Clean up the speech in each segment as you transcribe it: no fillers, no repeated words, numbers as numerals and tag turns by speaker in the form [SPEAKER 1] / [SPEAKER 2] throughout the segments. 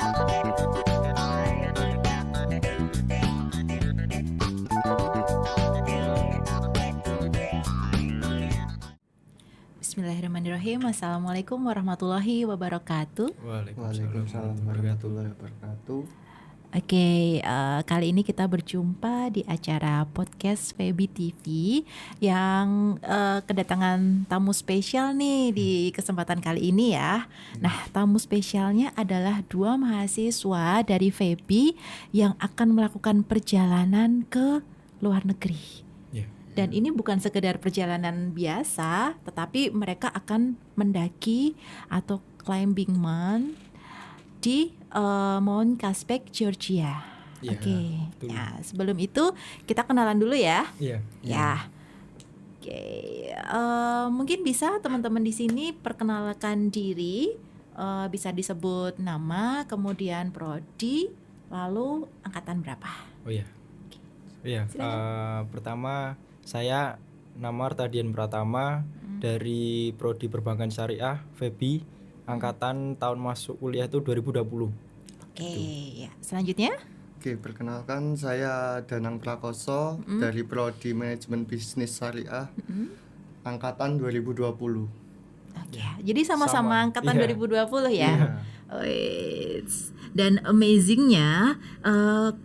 [SPEAKER 1] Bismillahirrahmanirrahim. Assalamualaikum warahmatullahi wabarakatuh.
[SPEAKER 2] Waalaikumsalam warahmatullahi wabarakatuh.
[SPEAKER 1] Oke, kali ini kita berjumpa di acara podcast Febi TV yang kedatangan tamu spesial nih di kesempatan kali ini ya. Nah, tamu spesialnya adalah 2 mahasiswa dari Febi yang akan melakukan perjalanan ke luar negeri. Dan ini bukan sekedar perjalanan biasa, tetapi mereka akan mendaki atau climbing mount di Mount Caspek, Georgia. Oke. Ya, sebelum itu kita kenalan dulu ya. Ya. Oke. Mungkin bisa teman-teman di sini perkenalkan diri, bisa disebut nama, kemudian prodi, lalu angkatan berapa?
[SPEAKER 3] Pertama saya nama Artadian Pratama dari prodi Perbankan Syariah Febi, angkatan tahun masuk kuliah itu 2020.
[SPEAKER 1] Oke, ya. Selanjutnya?
[SPEAKER 2] Oke, perkenalkan saya Danang Prakoso dari prodi Manajemen Bisnis Syariah, angkatan 2020.
[SPEAKER 1] Oke, jadi sama-sama angkatan 2020 ya. Dan amazingnya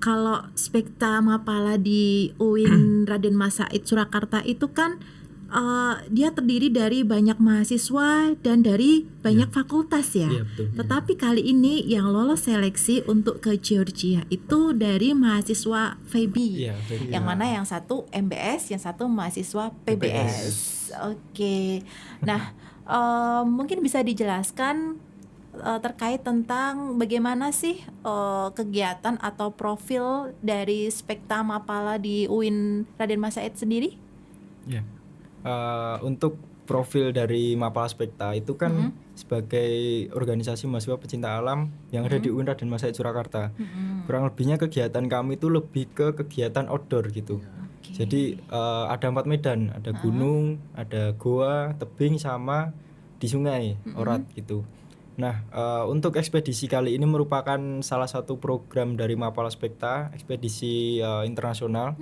[SPEAKER 1] kalau Spekta Mapala di UIN Raden Mas Said Surakarta itu kan dia terdiri dari banyak mahasiswa dan dari banyak fakultas ya. Tetapi kali ini yang lolos seleksi untuk ke Georgia itu dari mahasiswa Febi. Yang mana yang satu MBS, yang satu mahasiswa PBS. Oke. Nah, mungkin bisa dijelaskan terkait tentang bagaimana sih kegiatan atau profil dari Spekta Mapala di UIN Raden Mas Said sendiri?
[SPEAKER 3] Untuk profil dari Mapala Spekta itu kan sebagai organisasi mahasiswa pecinta alam yang ada di UIN Raden Mas Said Surakarta. Kurang lebihnya kegiatan kami itu lebih ke kegiatan outdoor gitu. Jadi ada 4 medan, ada gunung, ada goa, tebing, sama di sungai, orat gitu. Nah, untuk ekspedisi kali ini merupakan salah satu program dari Mapala Spekta, ekspedisi internasional.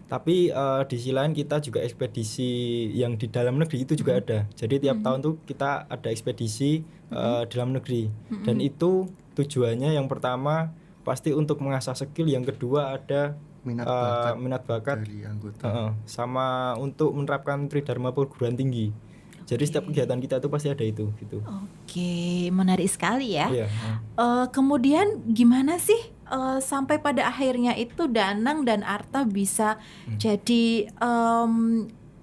[SPEAKER 3] Tapi di sisi lain kita juga ekspedisi yang di dalam negeri itu juga ada. Jadi tiap tahun tuh kita ada ekspedisi dalam negeri. Dan itu tujuannya yang pertama pasti untuk mengasah skill, yang kedua ada minat bakat
[SPEAKER 2] dari anggota.
[SPEAKER 3] sama untuk menerapkan Tridharma perguruan tinggi. Jadi setiap kegiatan kita tuh pasti ada itu gitu.
[SPEAKER 1] Oke, menarik sekali ya. Kemudian gimana sih sampai pada akhirnya itu Danang dan Arta bisa jadi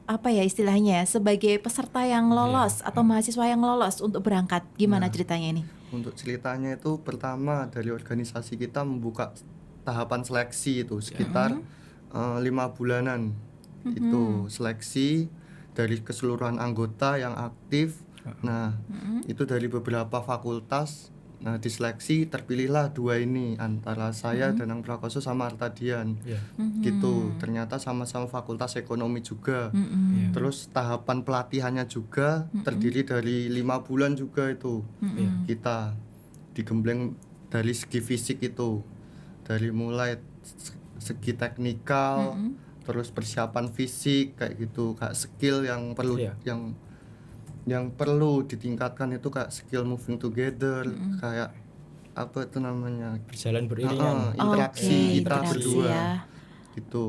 [SPEAKER 1] apa ya istilahnya sebagai peserta yang lolos atau mahasiswa yang lolos untuk berangkat? Gimana ceritanya ini?
[SPEAKER 2] Untuk ceritanya itu pertama dari organisasi kita membuka tahapan seleksi itu sekitar 5 bulanan. Itu seleksi dari keseluruhan anggota yang aktif. Nah, itu dari beberapa fakultas. Nah, diseleksi terpilihlah 2 ini antara saya Danang Prakoso sama Artadian. Gitu. Ternyata sama-sama fakultas ekonomi juga. Terus tahapan pelatihannya juga terdiri dari 5 bulan juga itu. Kita digembleng dari segi fisik itu. Dari mulai segi teknikal, terus persiapan fisik kayak gitu, kayak skill yang perlu yang perlu ditingkatkan itu kayak skill moving together, kayak apa itu namanya,
[SPEAKER 3] berjalan beriringan,
[SPEAKER 2] interaksi kita berdua
[SPEAKER 1] ya.
[SPEAKER 2] gitu.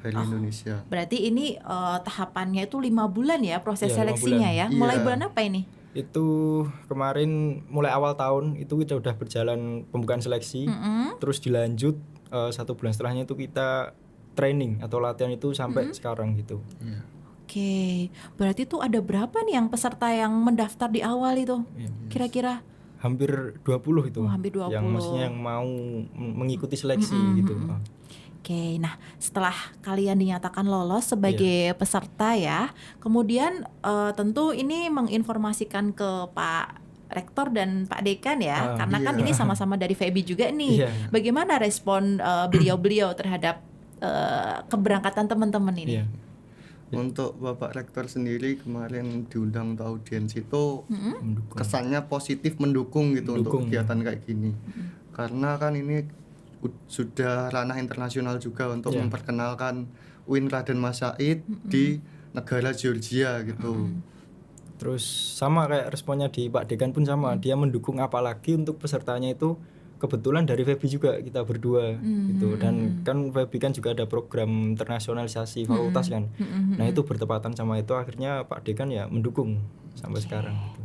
[SPEAKER 2] Dari Indonesia.
[SPEAKER 1] Berarti ini tahapannya itu 5 bulan ya proses
[SPEAKER 3] 5
[SPEAKER 1] seleksinya
[SPEAKER 3] bulan.
[SPEAKER 1] ya. Mulai bulan apa ini?
[SPEAKER 3] Itu kemarin mulai awal tahun itu kita udah berjalan pembukaan seleksi, terus dilanjut 1 bulan setelahnya itu kita training atau latihan itu sampai sekarang gitu.
[SPEAKER 1] Oke, berarti tuh ada berapa nih yang peserta yang mendaftar di awal itu? Kira-kira?
[SPEAKER 3] Hampir 20 itu.
[SPEAKER 1] Hampir 20.
[SPEAKER 3] Yang maksudnya yang mau mengikuti seleksi gitu.
[SPEAKER 1] Oke, nah setelah kalian dinyatakan lolos sebagai peserta ya, kemudian tentu ini menginformasikan ke Pak Rektor dan Pak Dekan ya, karena kan ini sama-sama dari Febi juga nih. Bagaimana respon beliau-beliau terhadap keberangkatan teman-teman ini?
[SPEAKER 2] Untuk Bapak Rektor sendiri kemarin diundang untuk audiens itu
[SPEAKER 3] Mendukung.
[SPEAKER 2] kesannya positif mendukung gitu untuk
[SPEAKER 3] Mendukung.
[SPEAKER 2] kegiatan kayak gini. Karena kan ini sudah ranah internasional juga untuk
[SPEAKER 3] Iya.
[SPEAKER 2] memperkenalkan UIN Raden Mas Said di negara Georgia gitu.
[SPEAKER 3] Terus sama kayak responnya di Pak Dekan pun sama, dia mendukung, apalagi untuk pesertanya itu kebetulan dari Febi juga kita berdua gitu. Dan kan Febi kan juga ada program internasionalisasi fakultas kan. Nah itu bertepatan sama itu, akhirnya Pak Dekan ya mendukung sampai sekarang gitu.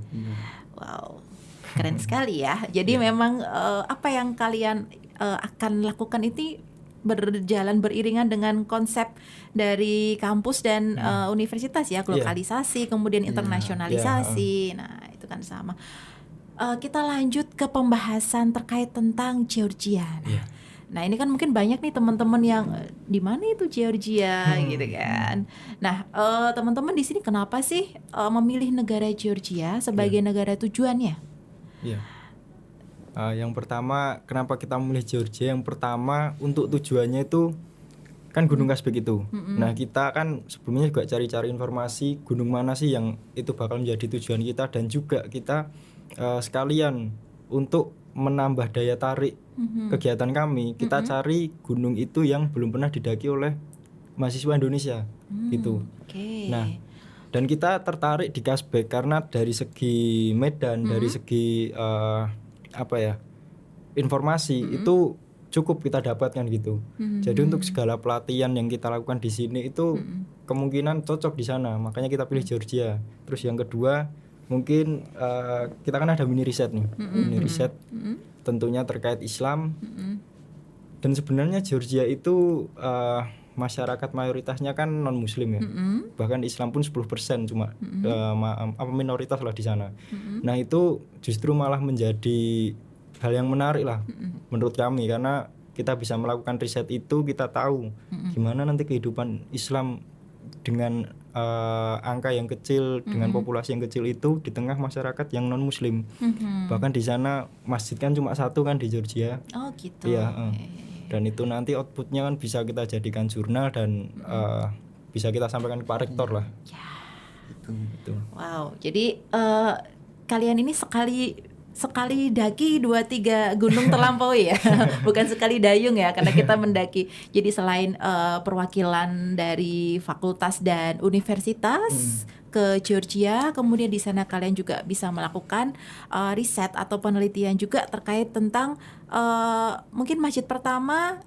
[SPEAKER 1] Wow, keren sekali ya. Jadi memang apa yang kalian akan lakukan itu berjalan beriringan dengan konsep dari kampus dan universitas ya, lokalisasi, kemudian internasionalisasi. Nah, itu kan sama. Kita lanjut ke pembahasan terkait tentang Georgia. Nah, ini kan mungkin banyak nih teman-teman yang di mana itu Georgia gitu kan. Nah, teman-teman di sini kenapa sih memilih negara Georgia sebagai negara tujuannya?
[SPEAKER 3] Iya. Yang pertama kenapa kita memilih Georgia? Yang pertama untuk tujuannya itu kan Gunung Kazbek itu. Nah kita kan sebelumnya juga cari-cari informasi gunung mana sih yang itu bakal menjadi tujuan kita, dan juga kita sekalian untuk menambah daya tarik kegiatan kami, kita cari gunung itu yang belum pernah didaki oleh mahasiswa Indonesia gitu. Nah dan kita tertarik di Kazbek karena dari segi medan, dari segi informasi itu cukup kita dapatkan gitu. Jadi untuk segala pelatihan yang kita lakukan di sini itu kemungkinan cocok di sana, makanya kita pilih Georgia. Terus yang kedua mungkin kita kan ada mini riset nih, mini riset tentunya terkait Islam. Dan sebenarnya Georgia itu masyarakat mayoritasnya kan non muslim ya, bahkan Islam pun 10% cuma minoritas lah di sana. Nah itu justru malah menjadi hal yang menarik lah menurut kami, karena kita bisa melakukan riset itu, kita tahu gimana nanti kehidupan Islam dengan angka yang kecil, dengan populasi yang kecil itu di tengah masyarakat yang non muslim. Bahkan di sana masjid kan cuma satu kan di Georgia.
[SPEAKER 1] Oh gitu.
[SPEAKER 3] Iya. Dan itu nanti outputnya kan bisa kita jadikan jurnal dan bisa kita sampaikan ke Pak Rektor lah. Gitu.
[SPEAKER 1] Wow, jadi kalian ini sekali daki 2-3 gunung terlampaui ya, bukan sekali dayung ya, karena kita mendaki. Jadi selain perwakilan dari fakultas dan universitas ke Georgia, kemudian di sana kalian juga bisa melakukan riset atau penelitian juga terkait tentang mungkin masjid pertama.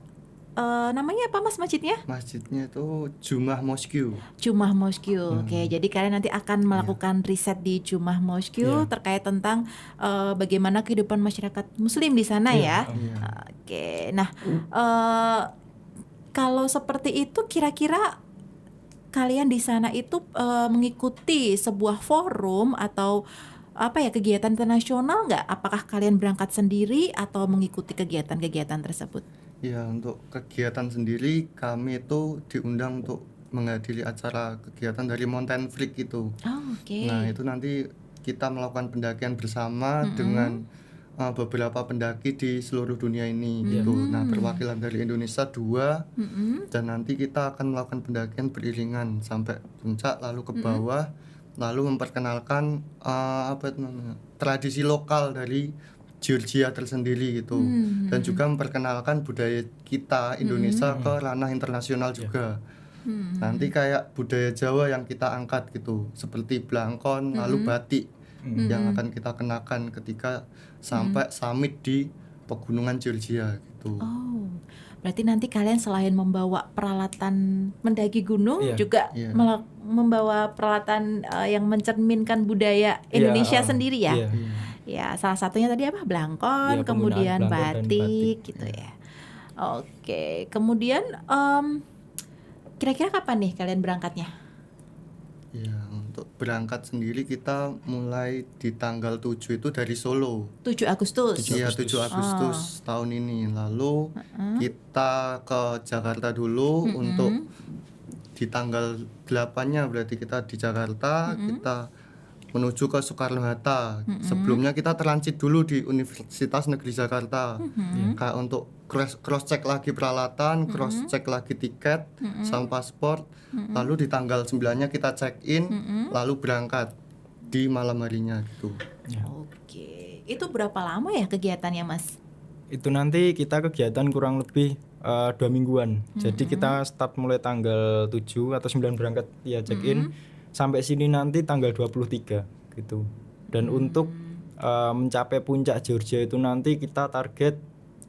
[SPEAKER 1] Namanya apa mas masjidnya?
[SPEAKER 2] Masjidnya itu Jumah Mosque.
[SPEAKER 1] Jumah Mosque. Oke, jadi kalian nanti akan melakukan riset di Jumah Mosque terkait tentang bagaimana kehidupan masyarakat Muslim di sana ya. Oke, nah kalau seperti itu kira-kira kalian di sana itu mengikuti sebuah forum atau apa ya, kegiatan internasional nggak? Apakah kalian berangkat sendiri atau mengikuti kegiatan-kegiatan tersebut?
[SPEAKER 2] Ya, untuk kegiatan sendiri kami itu diundang untuk menghadiri acara kegiatan dari Mountain Freak itu. Nah itu nanti kita melakukan pendakian bersama dengan beberapa pendaki di seluruh dunia ini gitu. Nah perwakilan dari Indonesia 2 dan nanti kita akan melakukan pendakian beriringan sampai puncak lalu ke bawah, lalu memperkenalkan tradisi lokal dari Georgia tersendiri gitu, dan juga memperkenalkan budaya kita Indonesia ke ranah internasional juga. Nanti kayak budaya Jawa yang kita angkat gitu, seperti blangkon, lalu batik yang akan kita kenakan ketika sampai summit di pegunungan Georgia gitu.
[SPEAKER 1] Oh, berarti nanti kalian selain membawa peralatan mendaki gunung juga membawa peralatan yang mencerminkan budaya Indonesia sendiri ya. Ya, salah satunya tadi apa? Blangkon, kemudian batik gitu ya. Oke, kemudian kira-kira kapan nih kalian berangkatnya?
[SPEAKER 2] Ya, untuk berangkat sendiri kita mulai di tanggal 7 itu dari Solo.
[SPEAKER 1] 7 Agustus.
[SPEAKER 2] Iya, 7 Agustus tahun ini. Lalu kita ke Jakarta dulu untuk di tanggal 8-nya berarti kita di Jakarta, kita menuju ke Soekarno-Hatta. Sebelumnya kita transit dulu di Universitas Negeri Jakarta. Kayak untuk cross check lagi peralatan, cross check lagi tiket sama paspor. Lalu di tanggal 9-nya kita check in, lalu berangkat di malam harinya gitu.
[SPEAKER 1] Oke. Itu berapa lama ya kegiatannya, Mas?
[SPEAKER 3] Itu nanti kita kegiatan kurang lebih 2 mingguan. Jadi kita start mulai tanggal 7 atau 9 berangkat ya check in sampai sini nanti tanggal 23 gitu. Dan untuk mencapai puncak Georgia itu nanti kita target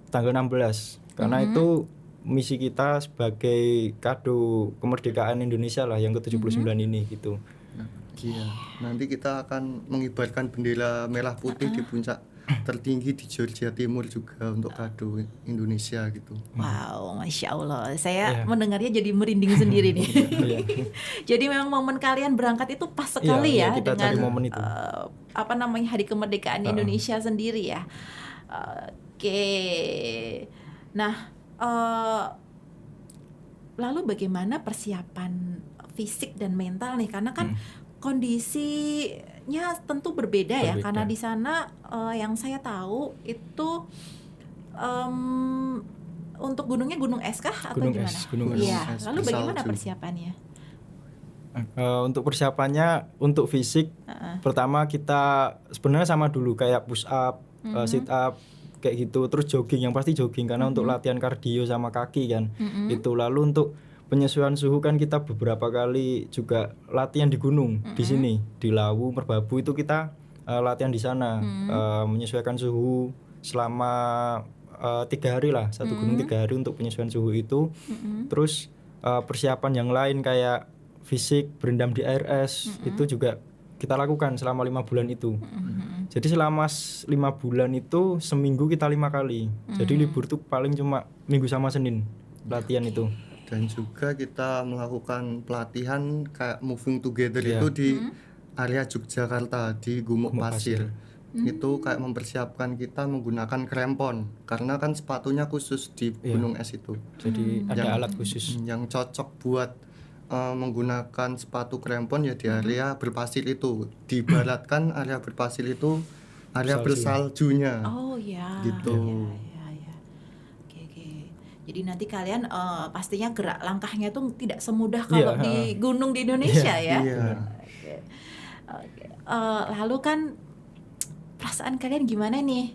[SPEAKER 3] tanggal 16 karena itu misi kita sebagai kado kemerdekaan Indonesia lah yang ke-79 ini gitu.
[SPEAKER 2] Iya, nanti kita akan mengibarkan bendera merah putih di puncak tertinggi di Georgia Timur juga untuk kado Indonesia gitu.
[SPEAKER 1] Wow, Masya Allah. Saya mendengarnya jadi merinding sendiri nih. Jadi memang momen kalian berangkat itu pas sekali ya
[SPEAKER 3] kita
[SPEAKER 1] dengan
[SPEAKER 3] cari momen itu.
[SPEAKER 1] Hari kemerdekaan Indonesia sendiri ya. Oke. Nah, lalu bagaimana persiapan fisik dan mental nih? Karena kan kondisinya tentu berbeda ya, karena di sana yang saya tahu itu untuk gunungnya gunung es kah atau
[SPEAKER 3] Gunung
[SPEAKER 1] gimana?
[SPEAKER 3] es, gunung es.
[SPEAKER 1] Iya.
[SPEAKER 2] Es,
[SPEAKER 1] Lalu bagaimana
[SPEAKER 2] bersalju.
[SPEAKER 1] persiapannya?
[SPEAKER 3] Untuk persiapannya untuk fisik pertama kita sebenarnya sama dulu kayak push up, sit up kayak gitu, terus jogging, yang pasti jogging karena untuk latihan kardio sama kaki kan. Itu lalu untuk penyesuaian suhu kan kita beberapa kali juga latihan di gunung di sini di Lawu, Merbabu itu kita latihan di sana menyesuaikan suhu selama 3 hari lah, satu gunung 3 hari untuk penyesuaian suhu itu. Terus persiapan yang lain kayak fisik berendam di air es itu juga kita lakukan selama 5 bulan itu. Jadi selama 5 bulan itu seminggu kita 5 kali. Jadi libur tuh paling cuma Minggu sama Senin latihan itu.
[SPEAKER 2] Dan juga kita melakukan pelatihan kayak moving together itu di area Yogyakarta di Gumuk Pasir. Itu kayak mempersiapkan kita menggunakan krempon karena kan sepatunya khusus di gunung es itu.
[SPEAKER 3] Jadi ada alat khusus
[SPEAKER 2] yang cocok buat menggunakan sepatu krempon ya di area berpasir itu. Diibaratkan area berpasir itu area bersaljunya.
[SPEAKER 1] Oh ya.
[SPEAKER 2] Gitu.
[SPEAKER 1] Ya. Oke. Jadi nanti kalian pastinya gerak langkahnya tuh tidak semudah kalau di gunung di Indonesia ya.
[SPEAKER 2] Iya.
[SPEAKER 1] Oke. Lalu kan perasaan kalian gimana nih?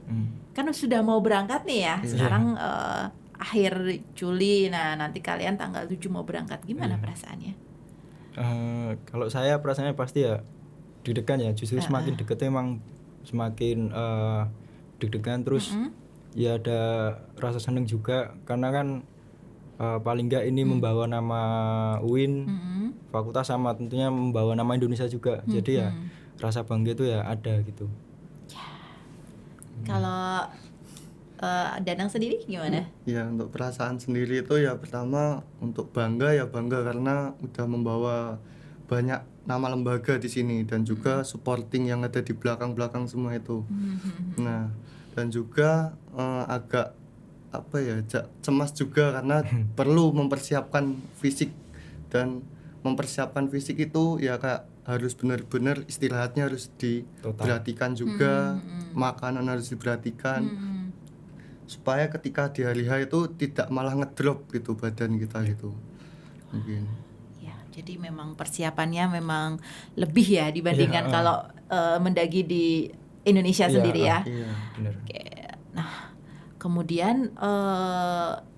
[SPEAKER 1] Kan sudah mau berangkat nih ya. Sekarang akhir Juli. Nah, nanti kalian tanggal 7 mau berangkat. Gimana perasaannya?
[SPEAKER 3] Kalau saya perasaannya pasti ya deg-degan ya. Justru semakin deketnya emang semakin deg-degan, terus ya ada rasa seneng juga karena kan paling enggak ini membawa nama UIN fakultas sama tentunya membawa nama Indonesia juga. Jadi ya rasa bangga itu ya ada gitu.
[SPEAKER 1] Kalau Danang sendiri gimana?
[SPEAKER 2] Ya, untuk perasaan sendiri itu ya pertama untuk bangga karena udah membawa banyak nama lembaga di sini dan juga supporting yang ada di belakang-belakang semua itu. Nah, dan juga agak cemas juga karena perlu mempersiapkan fisik, dan mempersiapkan fisik itu ya kayak harus benar-benar istirahatnya harus diperhatikan juga, makanan harus diperhatikan supaya ketika di hari H itu tidak malah ngedrop gitu badan kita gitu mungkin.
[SPEAKER 1] Ya, jadi memang persiapannya memang lebih ya dibandingkan kalau mendaki di Indonesia sendiri ya.
[SPEAKER 2] Iya,
[SPEAKER 3] benar.
[SPEAKER 1] Oke. Nah, kemudian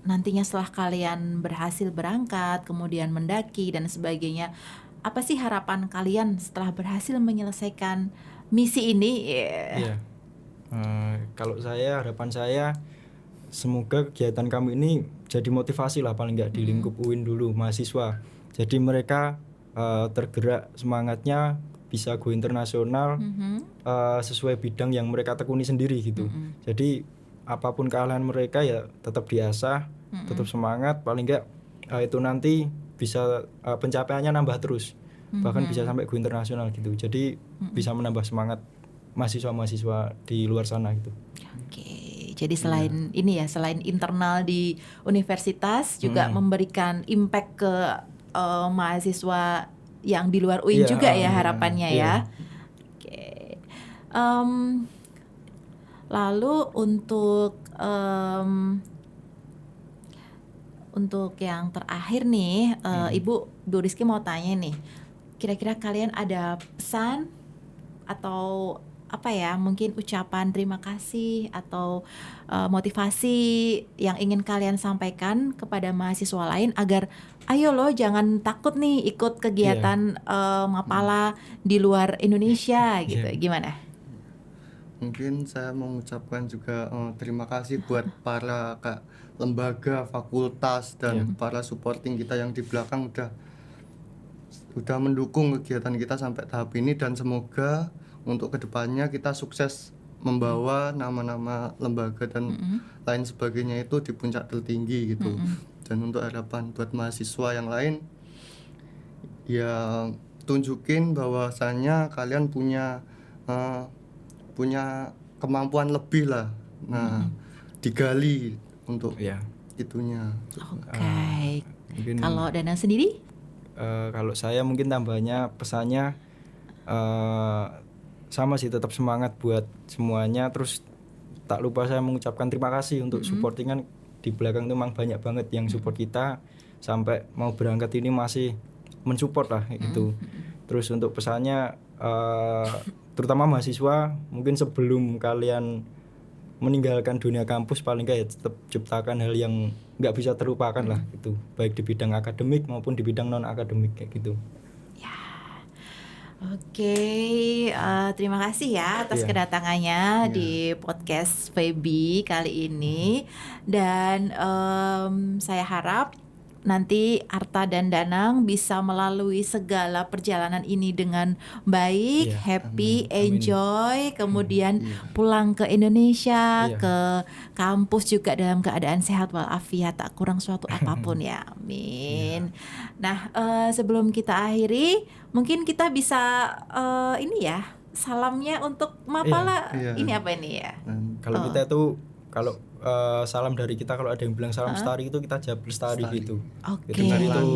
[SPEAKER 1] nantinya setelah kalian berhasil berangkat, kemudian mendaki dan sebagainya, apa sih harapan kalian setelah berhasil menyelesaikan misi ini?
[SPEAKER 3] Iya. Kalau harapan saya semoga kegiatan kami ini jadi motivasi lah paling nggak di lingkup UIN dulu mahasiswa. Jadi mereka tergerak semangatnya bisa go internasional sesuai bidang yang mereka tekuni sendiri gitu. Jadi apapun keahlian mereka ya tetap diasah, tetap semangat, paling nggak itu nanti bisa pencapaiannya nambah terus, bahkan bisa sampai go internasional gitu. Jadi bisa menambah semangat mahasiswa-mahasiswa di luar sana gitu.
[SPEAKER 1] Oke. Jadi selain ini ya, selain internal di universitas juga memberikan impact ke mahasiswa yang di luar UIN juga ya harapannya ya. Oke. Em, lalu untuk yang terakhir nih, Ibu Rizky mau tanya nih, kira-kira kalian ada pesan atau apa ya, mungkin ucapan terima kasih atau motivasi yang ingin kalian sampaikan kepada mahasiswa lain agar ayo loh jangan takut nih ikut kegiatan Mapala di luar Indonesia gitu. Gimana?
[SPEAKER 2] Mungkin saya mengucapkan juga terima kasih buat para lembaga, fakultas dan para supporting kita yang di belakang udah mendukung kegiatan kita sampai tahap ini, dan semoga untuk kedepannya kita sukses membawa nama-nama lembaga dan lain sebagainya itu di puncak tertinggi gitu. Dan untuk harapan buat mahasiswa yang lain, ya tunjukin bahwasannya kalian punya kemampuan lebih lah. Nah, digali untuk itunya.
[SPEAKER 1] Oke.
[SPEAKER 3] Mungkin
[SPEAKER 1] Kalau Danang sendiri?
[SPEAKER 3] kalau saya mungkin tambahnya pesannya sama sih, tetap semangat buat semuanya. Terus tak lupa saya mengucapkan terima kasih untuk supportingan di belakang itu, memang banyak banget yang support kita sampai mau berangkat ini masih mensupport lah gitu. Terus untuk pesannya terutama mahasiswa, mungkin sebelum kalian meninggalkan dunia kampus paling nggak ya tetap ciptakan hal yang nggak bisa terlupakan lah gitu, baik di bidang akademik maupun di bidang non akademik kayak gitu.
[SPEAKER 1] Oke, terima kasih ya atas kedatangannya di podcast Feby kali ini, dan saya harap nanti Arta dan Danang bisa melalui segala perjalanan ini dengan baik, happy, enjoy, kemudian pulang ke Indonesia, ke kampus juga dalam keadaan sehat walafiat, tak kurang suatu apapun ya, amin. Nah, sebelum kita akhiri, mungkin kita bisa ini ya, salamnya untuk Mapala. Ini apa ini ya?
[SPEAKER 3] Kalau kita tuh kalau salam dari kita, kalau ada yang bilang salam lestari itu kita jawab lestari gitu.
[SPEAKER 1] Oke.
[SPEAKER 3] Jadi itu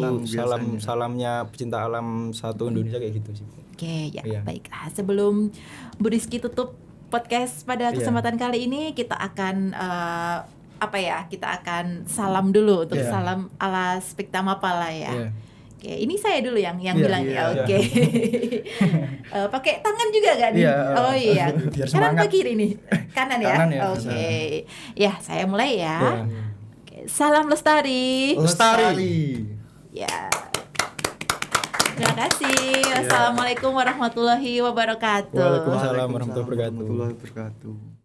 [SPEAKER 3] salamnya pecinta alam satu Indonesia kayak gitu sih.
[SPEAKER 1] Oke, ya baiklah. Sebelum Bu Rizky tutup podcast pada kesempatan kali ini, kita akan kita akan salam dulu untuk salam ala Spekta Mapala ya. Oke, ini saya dulu yang bilang ya. Oke. Pakai tangan juga gak nih? Oh iya. Kanan atau kiri nih? Kanan ya. Oke. Ya, saya mulai ya. Oke. Salam lestari.
[SPEAKER 2] Lestari.
[SPEAKER 1] Ya. Terima kasih. Assalamualaikum warahmatullahi wabarakatuh.
[SPEAKER 3] Waalaikumsalam warahmatullahi wabarakatuh.